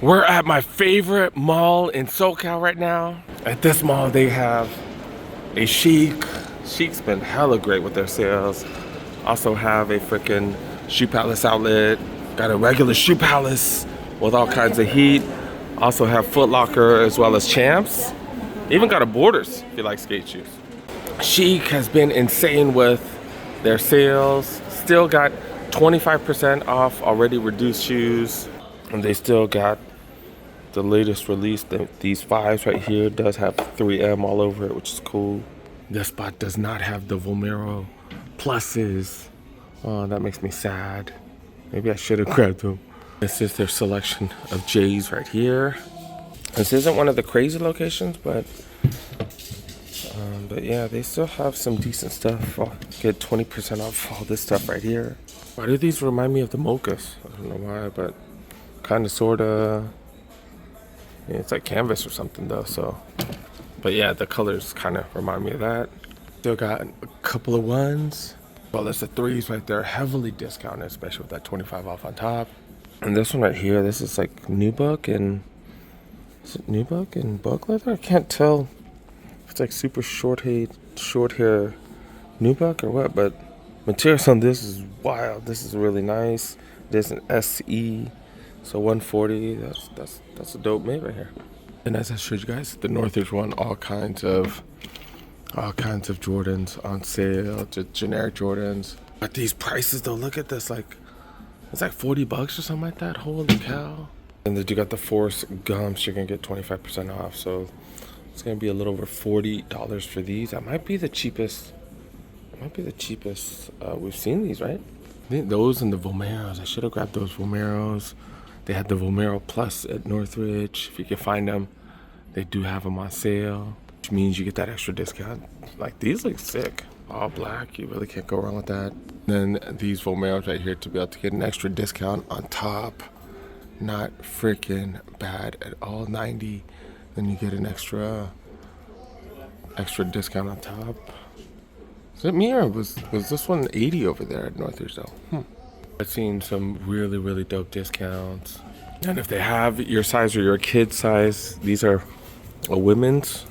We're at my favorite mall in SoCal right now. At this mall, they have a Sheikh. Sheikh's been hella great with their sales. Also have a freaking Shoe Palace outlet. Got a regular Shoe Palace with all kinds of heat. Also have Foot Locker as well as Champs. Even got a Borders if you like skate shoes. Sheikh has been insane with their sales. Still got 25% off already reduced shoes. And they still got the latest release. These fives right here does have 3M all over it, which is cool. This spot does not have the Vomero pluses. Oh, that makes me sad. Maybe I should have grabbed them. This is their selection of J's right here. This isn't one of the crazy locations, but yeah, they still have some decent stuff. I'll get 20% off all this stuff right here. Why do these remind me of the mochas? I don't know why, but kind of, sorta. Yeah, it's like canvas or something though, so. But yeah, the colors kind of remind me of that. Still got a couple of ones. Well, there's the threes right there, heavily discounted, especially with that 25 off on top. And this one right here, this is like nubuck and, is it nubuck and bug leather? I can't tell if it's like super short hair nubuck or what, but materials on this is wild. This is really nice. There's an SE. So 140, that's a dope made right here. And as I showed you guys, the Northridge one, all kinds of Jordans on sale, just generic Jordans. But these prices though, look at this, like it's like $40 or something like that. Holy cow! And then you got the Force gums. You're gonna get 25% off. So it's gonna be a little over $40 for these. That might be the cheapest. We've seen these, right? I think those and the Vomeros. I should have grabbed those Vomeros. They had the Vomero Plus at Northridge. If you can find them, they do have them on sale, which means you get that extra discount. Like, these look sick. All black, you really can't go wrong with that. Then these Vomeros right here to be able to get an extra discount on top. Not freaking bad at all. 90, then you get an extra discount on top. Is it me or was this one 80 over there at Northridge though? I've seen some really, really dope discounts. And if they have your size or your kid's size, these are a women's.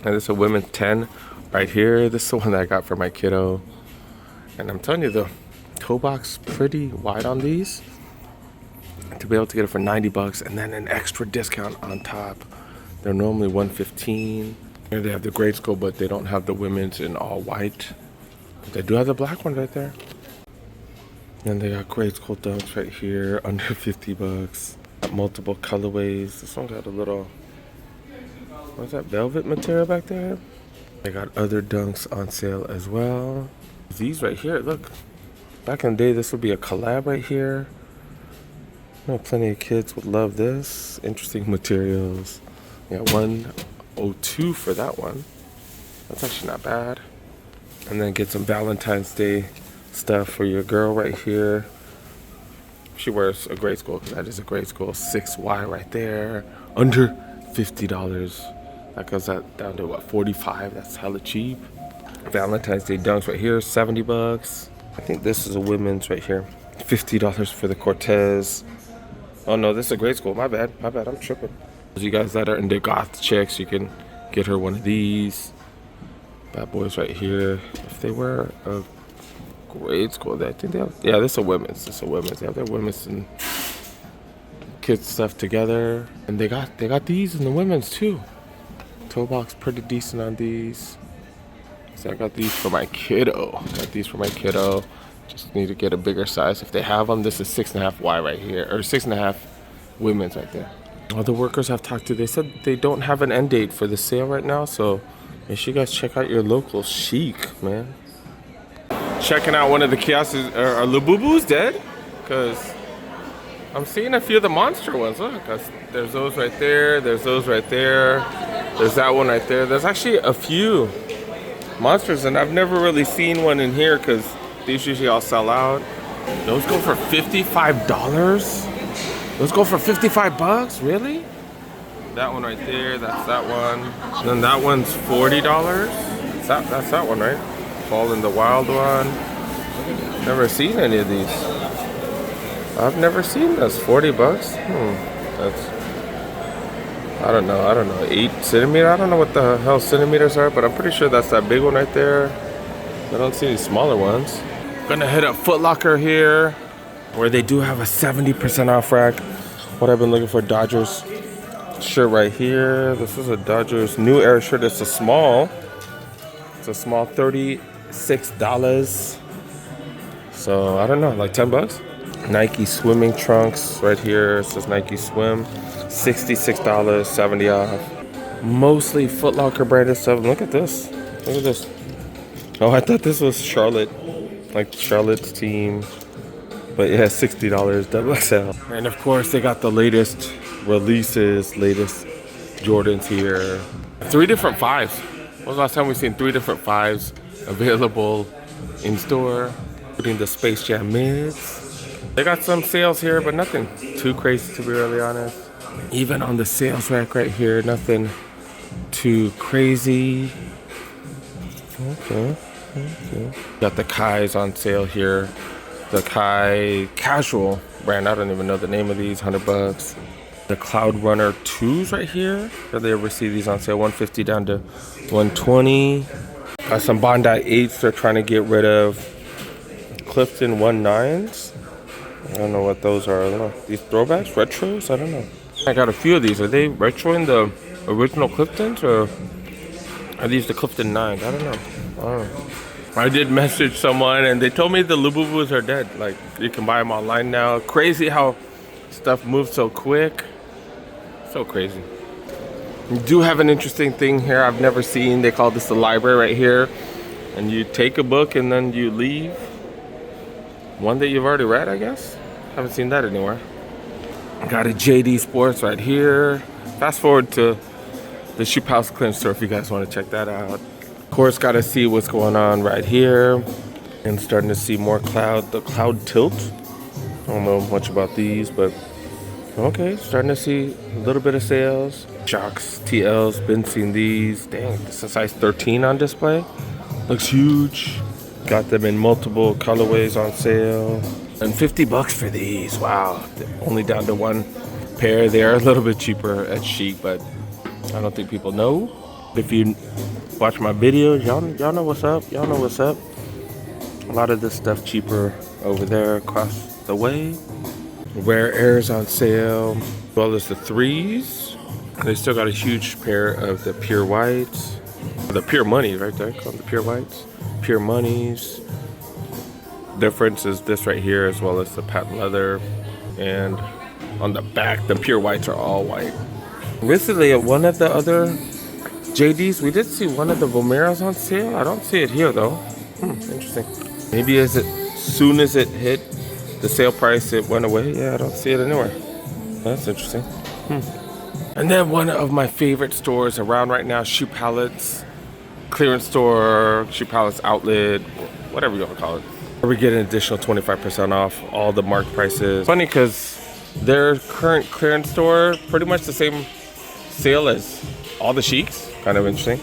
And this is a women's 10 right here. This is the one that I got for my kiddo. And I'm telling you, the toe box pretty wide on these. To be able to get it for $90 and then an extra discount on top. They're normally $115. Here they have the grade school, but they don't have the women's in all white. But they do have the black one right there. And they got grade school dunks right here, under $50. Got multiple colorways. This one got a little, what's that, velvet material back there? They got other dunks on sale as well. These right here, look. Back in the day, this would be a collab right here. I know plenty of kids would love this. Interesting materials. Yeah, 102 for that one. That's actually not bad. And then get some Valentine's Day stuff for your girl right here. She wears a grade school, because that is a grade school. 6Y right there, under $50. That goes down to what, 45? That's hella cheap. Valentine's Day dunks right here, $70. I think this is a women's right here, $50 for the Cortez. Oh no, this is a grade school. My bad, I'm tripping. Those of you guys that are into goth chicks, you can get her one of these bad boys right here. If they wear a grade school, I think they have, yeah, this is a women's. They have their women's and kids stuff together. And they got these in the women's too. Toe box pretty decent on these. So I got these for my kiddo. Just need to get a bigger size if they have them. This is 6.5Y right here, or 6.5 women's right there. All the workers I've talked to, they said they don't have an end date for the sale right now, so make sure you guys check out your local Sheikh, man. Checking out one of the kiosks. Are Labubu's dead? Because I'm seeing a few of the monster ones. Look, there's those right there. There's those right there. There's that one right there. There's actually a few monsters, and I've never really seen one in here because these usually all sell out. Those go for $55? Those go for $55? Really? That one right there. That's that one. And then that one's $40. That's that one, right? Fall in the Wild one. Never seen any of these. I've never seen this. $40? That's, I don't know, 8 centimeter. I don't know what the hell centimeters are, but I'm pretty sure that's that big one right there. I don't see any smaller ones. Gonna hit up Foot Locker here, where they do have a 70% off rack. What I've been looking for, Dodgers shirt right here. This is a Dodgers New Era shirt. It's a small. It's a small, $36. So I don't know, like 10 bucks. Nike swimming trunks right here. It says Nike Swim, $66, 70 off. Mostly Foot Locker branded stuff. Look at this. Look at this. Oh, I thought this was Charlotte, like Charlotte's team. But yeah, $60, double XL. And of course, they got the latest releases, latest Jordans here. 3 different 5s. When was the last time we've seen 3 different 5s available in store? Including the Space Jam mids. They got some sales here, but nothing too crazy to be really honest. Even on the sales rack right here, nothing too crazy. Okay. Got the Kais on sale here. The Kai Casual brand, I don't even know the name of these, 100 bucks. The Cloud Runner 2s right here. Did they ever see these on sale? 150 down to 120. Got some Bondi 8s they're trying to get rid of. Clifton 19s. I don't know what those are. I don't know. These throwbacks? Retros? I don't know. I got a few of these. Are they retroing the original Cliftons, or are these the Clifton 9s? I don't know. I did message someone and they told me the Lububus are dead. Like, you can buy them online now. Crazy how stuff moves so quick. So crazy. You do have an interesting thing here I've never seen. They call this the library right here. And you take a book and then you leave one that you've already read, I guess. Haven't seen that anywhere. Got a JD Sports right here. Fast forward to the Shoe House clearance store if you guys want to check that out. Of course, got to see what's going on right here. And starting to see more the Cloud Tilt. I don't know much about these, but okay, starting to see a little bit of sales. Shocks, TLs, been seeing these. Dang, this is a size 13 on display. Looks huge. Got them in multiple colorways on sale. And 50 bucks for these. Wow. Only down to 1 pair. They are a little bit cheaper at Sheikh, but I don't think people know. If you watch my videos, y'all know what's up. Y'all know what's up. A lot of this stuff cheaper over there across the way. Rare Airs on sale, as well as the 3s. They still got a huge pair of the Pure Whites. The Pure Money right there, called the Pure Whites. Pure Monies. Difference is this right here, as well as the patent leather. And on the back, the Pure Whites are all white. Recently at one of the other JDs, we did see one of the Vomeros on sale. I don't see it here though. Interesting. Maybe as soon as it hit the sale price, it went away. Yeah, I don't see it anywhere. That's interesting. And then one of my favorite stores around right now, Shoe Palettes clearance store, Shoe Palettes outlet, whatever you want to call it. We get an additional 25% off all the Mart prices. Funny because their current clearance store, pretty much the same sale as all the Sheiks. Kind of interesting.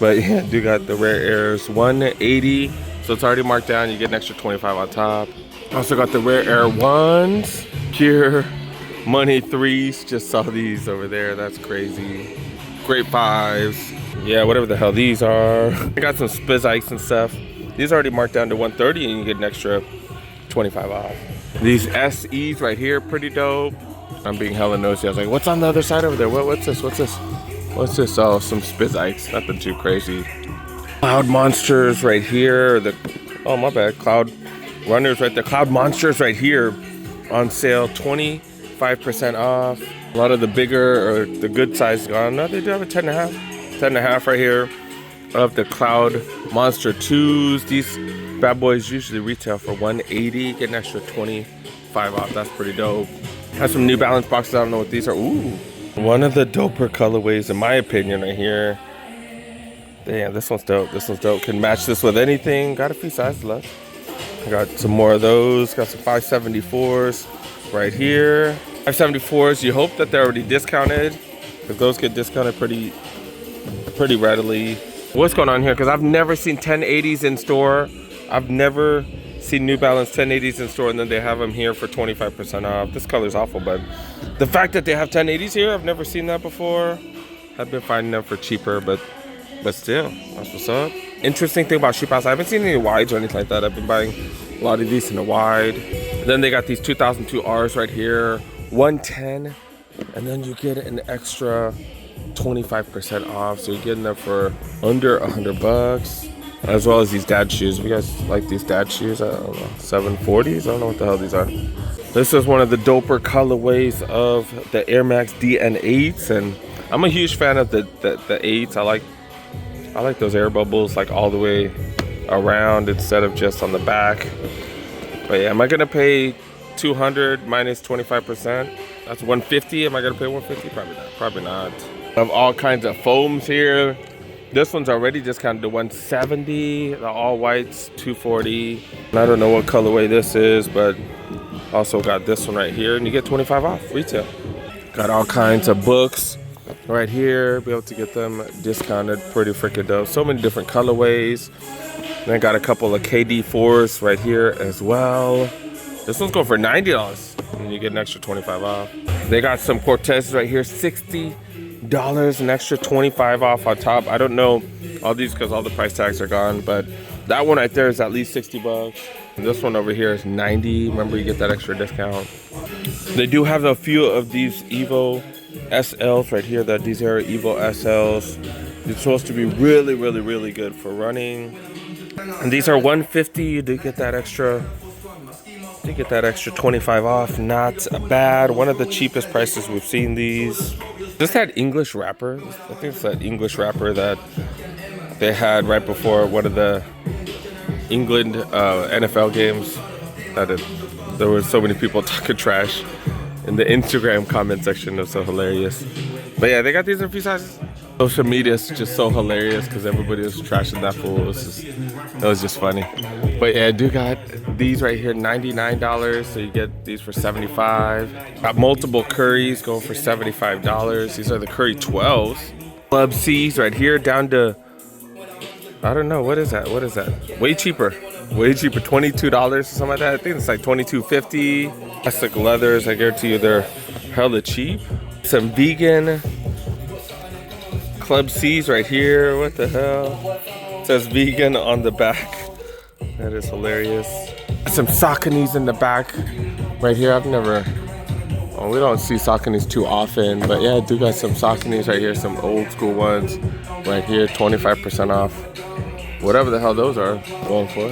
But yeah, do got the Rare Airs 180, so it's already marked down. You get an extra 25 on top. Also got the Rare Air 1s, Pure Money 3s. Just saw these over there. That's crazy. Great 5s. Yeah, whatever the hell these are. I got some Spizikes and stuff. These are already marked down to 130 and you get an extra 25 off. These SEs right here, pretty dope. I'm being hella nosy. I was like, what's on the other side over there? What's this? What's this? What's this? Oh, some Spizikes. Nothing too crazy. Cloud Monsters right here. Oh, my bad. Cloud Runners right there. Cloud Monsters right here on sale. 25% off. A lot of the bigger or the good size gone. No, they do have a 10.5. 10.5 right here of the Cloud Monster 2s. These bad boys usually retail for 180. Get an extra 25 off. That's pretty dope. Have some New Balance boxes. I don't know what these are. Ooh. One of the doper colorways, in my opinion, right here. Damn, this one's dope. This one's dope. Can match this with anything. Got a few sizes left. I got some more of those. Got some 574s right here. 574s. You hope that they're already discounted, because those get discounted pretty readily. What's going on here? Because I've never seen 1080s in store. I've never see New Balance 1080s in store, and then they have them here for 25% off. This color's awful, but the fact that they have 1080s here, I've never seen that before. I've been finding them for cheaper, but still, that's what's up. Interesting thing about Shoe House, I haven't seen any wides or anything like that. I've been buying a lot of these in a wide. And then they got these 2002 Rs right here, 110, and then you get an extra 25% off, so you're getting them for under $100, as well as these dad shoes. If you guys like these dad shoes, I don't know, 740s, I don't know what the hell these are. This is one of the doper colorways of the Air Max DN8s, and I'm a huge fan of the 8s. I like those air bubbles like all the way around instead of just on the back. But yeah, am I gonna pay 200 minus 25%? That's 150. Am I gonna pay 150? Probably not. Probably not. I have all kinds of foams here. This one's already discounted to 170. The all whites 240. And I don't know what colorway this is, but also got this one right here, and you get 25 off retail. Got all kinds of books right here. Be able to get them discounted. Pretty freaking dope. So many different colorways. Then got a couple of KD4s right here as well. This one's going for $90, and you get an extra 25 off. They got some Cortez right here, $60, an extra 25 off on top. I don't know all these because all the price tags are gone, but that one right there is at least 60 bucks. And this one over here is 90. Remember, you get that extra discount. They do have a few of these Evo SLs right here. These are Evo SLs. It's supposed to be really, really, really good for running. And these are 150. You do get that extra. You get that extra 25 off. Not bad. One of the cheapest prices we've seen these. Just that English wrapper. I think it's that English wrapper that they had right before one of the England NFL games. There were so many people talking trash in the Instagram comment section. It was so hilarious. But yeah, they got these in a few sizes. Social media is just so hilarious because everybody was trashing that fool. It was just funny. But yeah, I do got these right here, $99. So you get these for $75. Got multiple Currys going for $75. These are the Curry 12s. Club C's right here down to, I don't know, what is that? Way cheaper, $22 or something like that. I think it's like $22.50. Plastic leathers, I guarantee you they're hella cheap. Some vegan Club C's right here. What the hell? It says vegan on the back. That is hilarious. Some Sauconys in the back right here. We don't see Sauconys too often, but yeah, I do got some Sauconys right here, some old school ones right here, 25% off. Whatever the hell those are going for.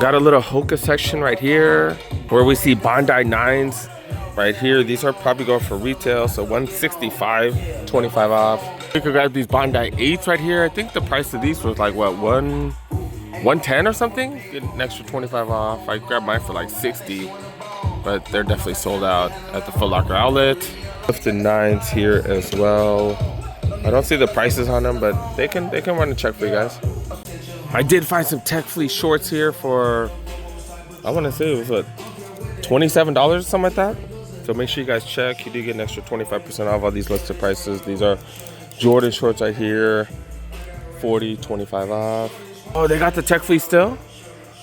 Got a little Hoka section right here where we see Bondi 9s right here. These are probably going for retail, so $165, 25 off. You could grab these Bondi 8s right here. I think the price of these was like what, $110 or something? Get an extra 25 off. I grabbed mine for like 60, but they're definitely sold out at the Foot Locker outlet. Clifton 9s here as well. I don't see the prices on them, but they can run a check for you guys. I did find some Tech Fleece shorts here for, I want to say it was what, $27 or something like that. So make sure you guys check. You do get an extra 25% off all these listed prices. These are Jordan shorts right here, 40, 25 off. Oh, they got the Tech Fleece still?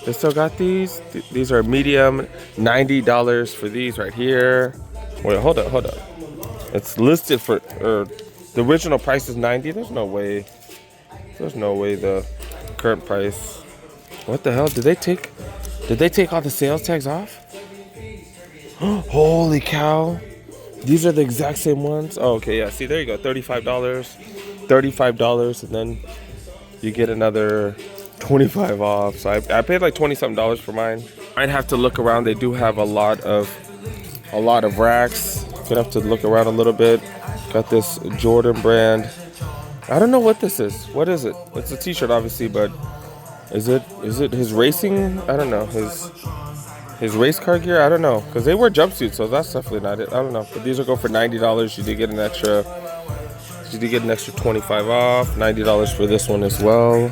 They still got these? These are medium, $90 for these right here. Wait, hold up. It's listed for, the original price is $90. There's no way the current price. What the hell? Did they take all the sales tags off? Holy cow. These are the exact same ones. Oh, okay, yeah. See, there you go. $35, and then you get another 25 off. So I paid like $20-something for mine. I'd have to look around. They do have a lot of racks. Gonna have to look around a little bit. Got this Jordan brand. I don't know what this is. What is it? It's a t-shirt obviously, but is it his racing? I don't know. His race car gear? I don't know. Because they wear jumpsuits, so that's definitely not it. I don't know. But these will go for $90. You did get an extra 25 off. $90 for this one as well.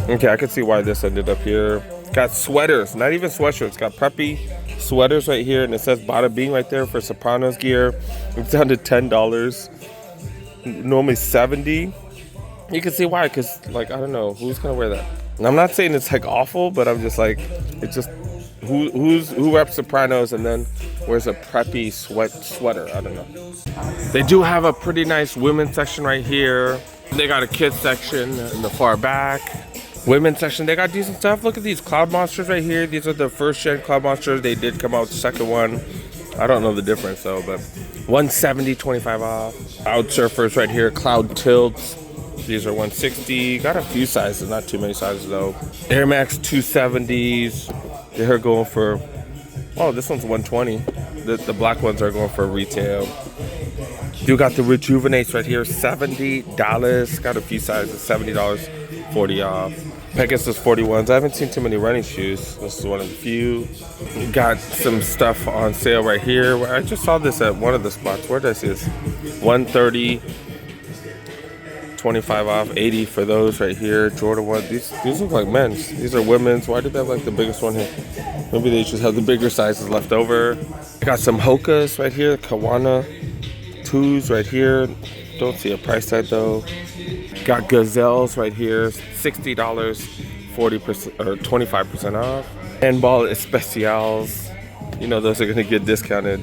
Okay, I can see why this ended up here. Got sweaters, not even sweatshirts. Got preppy sweaters right here, and it says Bada Bing right there for Sopranos gear. It's down to $10. Normally $70. You can see why, because like I don't know who's gonna wear that. And I'm not saying it's like awful, but I'm just like, it's just who reps Sopranos and then wears a preppy sweater. I don't know. They do have a pretty nice women's section right here. They got a kids section in the far back. Women's section, they got decent stuff. Look at these cloud monsters right here. These are the first gen cloud monsters. They did come out with the second one. I don't know the difference though, but 170, 25 off. Cloud surfers right here, cloud tilts. These are 160. Got a few sizes, not too many sizes though. Air Max 270s. They're going for, oh, this one's 120. The black ones are going for retail. You got the Rejuvenates right here, $70. Got a few sizes, $70, 40 off. Pegasus 41s. I haven't seen too many running shoes. This is one of the few. Got some stuff on sale right here. I just saw this at one of the spots. Where did I see this? 130, 25 off, 80 for those right here. Jordan 1. These look like men's. These are women's. Why did they have like the biggest one here? Maybe they just have the bigger sizes left over. Got some Hokas right here. Kawana 2s right here. Don't see a price tag though. Got Gazelles right here. $60, 40% or 25% off. Handball Especials. You know those are gonna get discounted.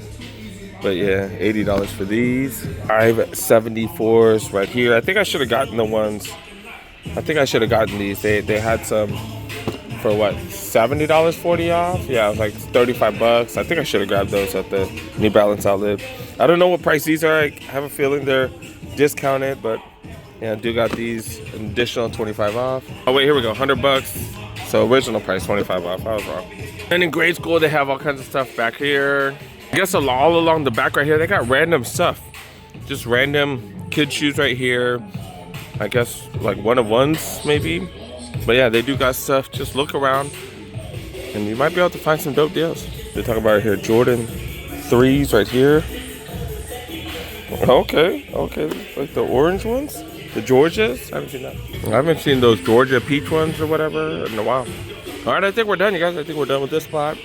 But yeah, $80 for these. 574s right here. I think I should have gotten the ones. I think I should have gotten these. They had some for what, $70, 40 off? Yeah, it was like 35 bucks. I think I should have grabbed those at the New Balance outlet. I don't know what price these are. I have a feeling they're discounted, but yeah, I do got these an additional 25 off. Oh wait, here we go, 100 bucks. So original price 25 off. I was wrong. And in grade school, they have all kinds of stuff back here. I guess all along the back right here, they got random stuff. Just random kid shoes right here. I guess like one-of-ones maybe. But yeah, they do got stuff. Just look around and you might be able to find some dope deals. They're talking about it here. Jordan 3s right here. Okay. Like the orange ones? The Georgias? I haven't seen that. I haven't seen those Georgia peach ones or whatever in a while. All right, I think we're done, you guys. I think we're done with this spot.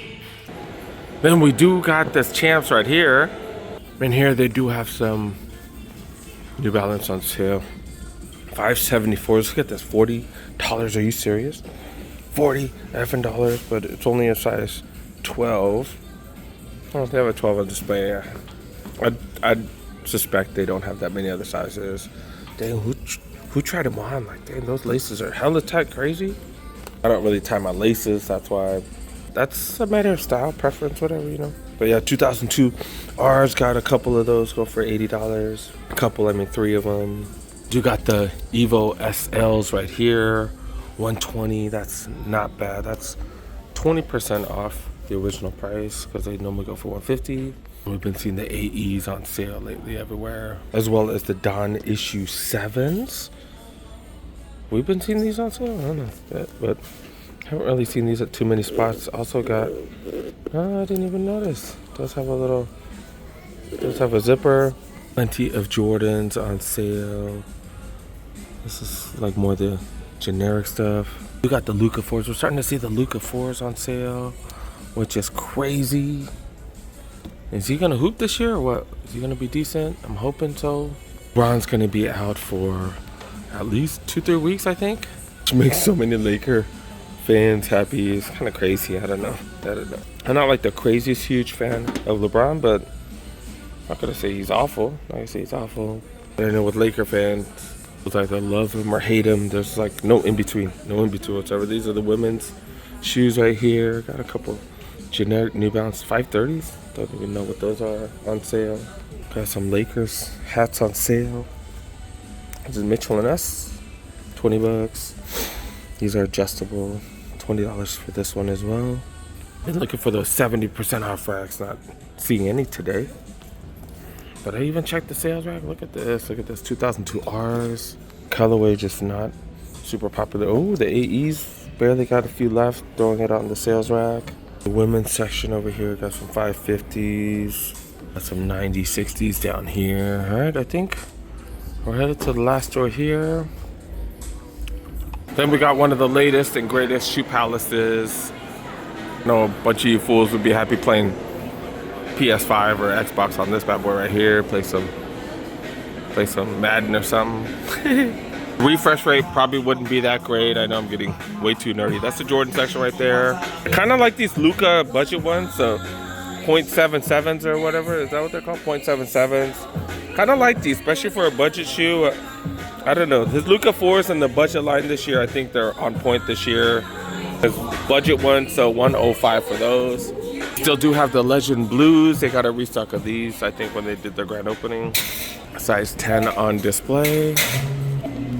Then we do got this Champs right here. In here, they do have some New Balance on sale. 574s. Look at this, $40. Are you serious? 40 effing dollars, but it's only a size 12. Oh, they have a 12 on display. Yeah. I'd suspect they don't have that many other sizes. Dang, who tried them on? Like, dang, those laces are hella tight, crazy. I don't really tie my laces, that's why. That's a matter of style, preference, whatever, you know. But yeah, 2002 R's got a couple of those, go for $80. A couple, I mean 3 of them. You got the Evo SLs right here, 120. That's not bad. That's 20% off the original price because they normally go for 150. We've been seeing the AEs on sale lately everywhere, as well as the Don issue 7s. We've been seeing these on sale. I don't know, but haven't really seen these at too many spots. Also got, I didn't even notice. Does have a zipper. Plenty of Jordans on sale. This is like more the generic stuff. We got the Luka 4s. We're starting to see the Luka 4s on sale, which is crazy. Is he gonna hoop this year or what? Is he gonna be decent? I'm hoping so. LeBron's gonna be out for at least 2-3 weeks, I think. Which makes so many Laker fans happy. It's kind of crazy. I don't know. I'm not like the craziest huge fan of LeBron, but I'm not gonna say he's awful. I can say he's awful. I know with Laker fans, it's like I love him or hate him. There's like no in between whatsoever. These are the women's shoes right here. Got a couple generic New Balance 530s. Don't even know what those are on sale. Got some Lakers hats on sale. This is Mitchell and S, 20 bucks. These are adjustable, $20 for this one as well. Been looking for those 70% off racks, not seeing any today. But I even checked the sales rack. Look at this, 2002 Rs. Colorway just not super popular. Oh, the AEs, barely got a few left, throwing it on the sales rack. The women's section over here, got some 550s, got some 90s, 60s down here. All right, I think we're headed to the last store here. Then we got one of the latest and greatest shoe palaces. I know a bunch of you fools would be happy playing PS5 or Xbox on this bad boy right here. Play some Madden or something. Refresh rate probably wouldn't be that great. I know I'm getting way too nerdy. That's the Jordan section right there. I kind of like these Luka budget ones, so 0.77s or whatever. Is that what they're called? 0.77s. Kind of like these, especially for a budget shoe. I don't know. His Luka 4s in the budget line this year, I think they're on point this year. His budget ones, so 105 for those. Still do have the Legend Blues. They got a restock of these, I think, when they did their grand opening. Size 10 on display.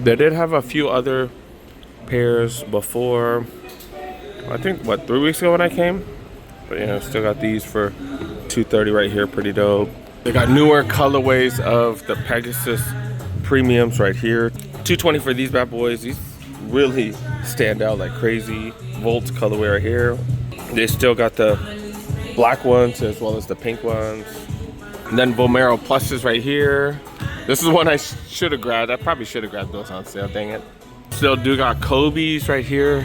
They did have a few other pairs before, I think, what, 3 weeks ago when I came? But yeah, still got these for $230 right here, pretty dope. They got newer colorways of the Pegasus premiums right here. $220 for these bad boys. These really stand out like crazy. Volt colorway right here. They still got the black ones as well as the pink ones. And then Vomero pluses right here. This is one I should have grabbed. I probably should have grabbed those on sale, dang it. Still do got Kobe's right here.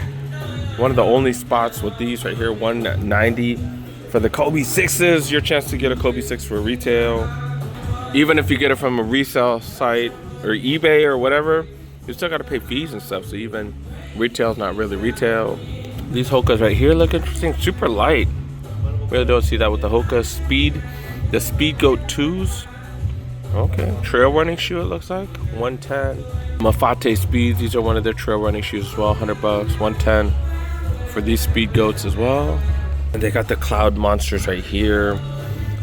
One of the only spots with these right here, $190 for the Kobe 6s. Your chance to get a Kobe 6 for retail. Even if you get it from a resale site or eBay or whatever, you still gotta pay fees and stuff. So even retail's not really retail. These Hokas right here look interesting, super light. Really don't see that with the Hoka Speed. The Speed Goat 2s. Okay, trail running shoe it looks like, 110. Mafate Speeds, these are one of their trail running shoes as well, $100, 110 for these Speed Goats as well. And they got the Cloud Monsters right here.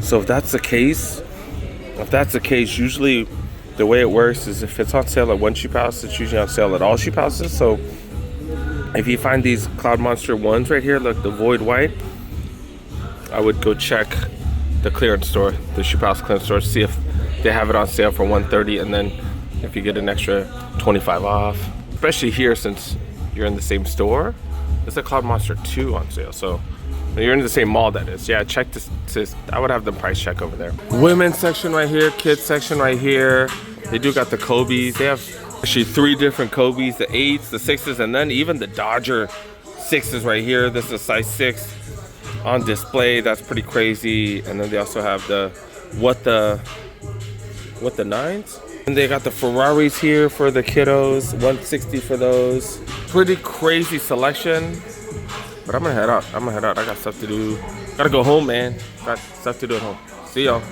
So if that's the case, usually the way it works is if it's on sale at one shoe house, it's usually on sale at all shoe houses. So if you find these Cloud Monster ones right here, like the Void White, I would go check the clearance store, the shoe house clearance store, see if they have it on sale for $130, and then if you get an extra 25 off, especially here since you're in the same store. It's a Cloud Monster 2 on sale, so you're in the same mall, that is. Yeah, check this. I would have the price check over there. Women's section right here, kids section right here. They do got the Kobe's. They have actually 3 different Kobe's, the 8s, the 6s, and then even the Dodger 6s right here. This is a size 6 on display. That's pretty crazy. And then they also have the what the 9s. And they got the Ferraris here for the kiddos, $160 for those. Pretty crazy selection. But I'm gonna head out. I got stuff to do. Gotta go home, man. Got stuff to do at home. See y'all.